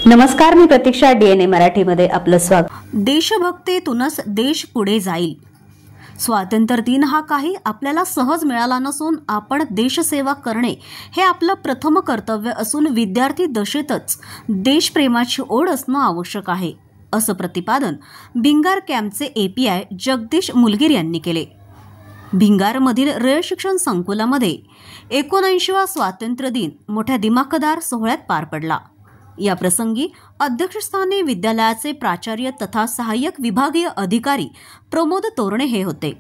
नमस्कार, मी प्रतीक्षा. DNA मराठीमध्ये आपलं स्वागत. देशभक्तीतूनच देश पुढे जाईल. स्वातंत्र्य दिन हा काही आपल्याला सहज मिळाला नसून आपण देशसेवा करणे हे आपलं प्रथम कर्तव्य असून विद्यार्थी दशेतच देशप्रेमाची ओढ असणं आवश्यक आहे, असं प्रतिपादन भिंगार कॅम्पचे API जगदीश मुलगीर यांनी केले. भिंगारमधील रयत शिक्षण संकुलामध्ये 79वा स्वातंत्र्य दिन मोठ्या दिमाखदार सोहळ्यात पार पडला. या प्रसंगी अध्यक्षस्थानी विद्यालयाचे प्राचार्य तथा सहाय्यक विभागीय अधिकारी प्रमोद तोरणे हे होते.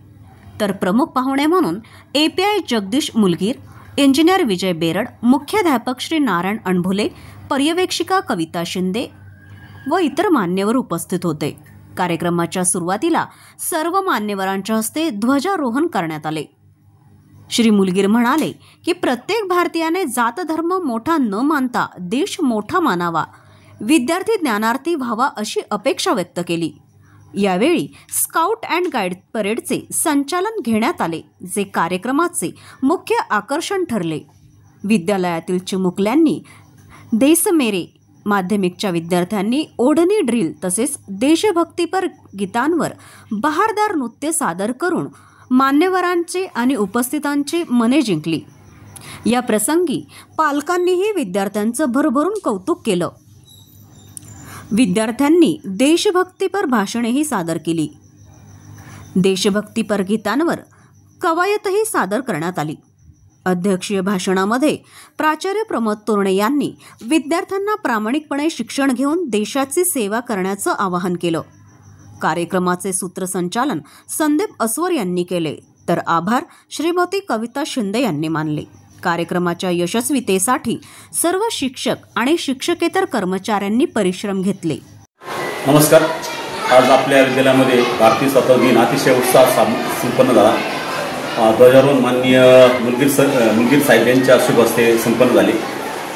तर प्रमुख पाहुणे म्हणून API जगदीश मुलगीर, इंजिनियर विजय बेरड, मुख्याध्यापक श्री नारायण अणभुले, पर्यवेक्षिका कविता शिंदे व इतर मान्यवर उपस्थित होते. कार्यक्रमाच्या सुरुवातीला सर्व मान्यवरांच्या हस्ते ध्वजारोहण करण्यात आले. श्री मुलगीर म्हणाले की प्रत्येक भारतीयाने जात धर्म मोठा न मानता देश मोठा मानावा, विद्यार्थी ज्ञानार्थी व्हावा अशी अपेक्षा व्यक्त केली. यावेळी स्काउट अँड गाईड परेडचे संचालन घेण्यात आले, जे कार्यक्रमाचे मुख्य आकर्षण ठरले. विद्यालयातील चिमुकल्यांनी देश मेरे, माध्यमिकच्या विद्यार्थ्यांनी ओढणी ड्रिल तसेच देशभक्तीपर गीतांवर बहारदार नृत्य सादर करून मान्यवरांचे आणि उपस्थितांची मने जिंकली. या प्रसंगी पालकांनीही विद्यार्थ्यांचं भरभरून कौतुक केलं. विद्यार्थ्यांनी देशभक्तीपर भाषणेही सादर केली. देशभक्तीपर गीतांवर कवायतही सादर करण्यात आली. अध्यक्षीय भाषणामध्ये प्राचार्य प्रमोद तोरणे यांनी विद्यार्थ्यांना प्रामाणिकपणे शिक्षण घेऊन देशाची सेवा करण्याचं आवाहन केलं. कार्यक्रमाचे सूत्रसंचालन संदीप अस्वर यांनी केले, तर आभार श्रीमती कविता शिंदे यांनी मानले. कार्यक्रमाच्या यशस्वीतेसाठी सर्व शिक्षक आणि शिक्षकेतर कर्मचाऱ्यांनी परिश्रम घेतले. नमस्कार. आज आपल्या विद्यालयामध्ये भारतीय स्वातंत्र्य दिन अतिशय उत्साहात संपन्न झाला. ध्वजारोहण माननीय मुलगीर साहेब यांच्या शुभ हस्ते संपन्न झाले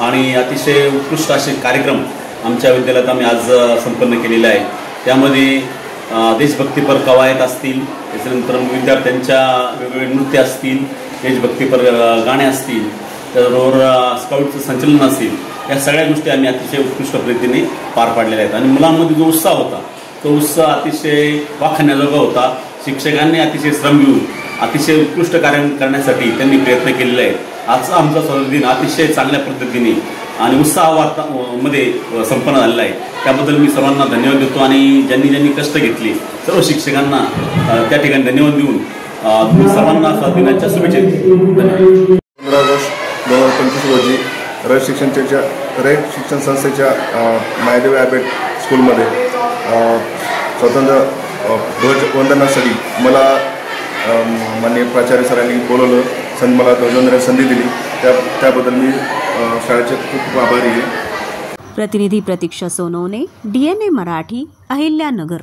आणि अतिशय उत्कृष्ट असे कार्यक्रम आमच्या विद्यालयात आम्ही आज संपन्न केलेले आहे. त्यामध्ये देशभक्तीपर कवायत असतील, त्याच्यानंतर विद्यार्थ्यांच्या वेगवेगळे नृत्य असतील, देशभक्तीपर गाणे असतील, त्याचबरोबर स्काउटचं संचलन असेल, या सगळ्या गोष्टी आम्ही अतिशय उत्कृष्ट पद्धतीने पार पाडलेल्या आहेत. आणि मुलांमध्ये जो उत्साह होता तो उत्साह अतिशय वाखाणण्याजोगा होता. शिक्षकांनी अतिशय श्रम घेऊन अतिशय उत्कृष्ट कार्य करण्यासाठी त्यांनी प्रयत्न केलेले आहेत. आजचा आमचा स्वातंत्र्य दिन अतिशय चांगल्या पद्धतीने आणि उत्साहामध्ये संपन्न झालेला आहे. त्याबद्दल मी सर्वांना धन्यवाद देतो आणि ज्यांनी कष्ट घेतले सर्व शिक्षकांना त्या ठिकाणी धन्यवाद देऊन सर्वांना स्वातंत्र्य दिनाच्या शुभेच्छा देतो. 15 ऑगस्ट 2025 रोजी रयत शिक्षण संस्थेच्या मायदेव ॲबेट स्कूलमध्ये स्वातंत्र्य ध्वज वंदनासाठी मला माननीय प्राचार्य सरांनी बोलवलं, मला ध्वजवंदनाची संधी दिली. त्याबद्दल मी शाळेचे खूप आभारी आहे. प्रतिनिधी प्रतीक्षा सोनवणे, DNA मराठी, अहिल्यानगर.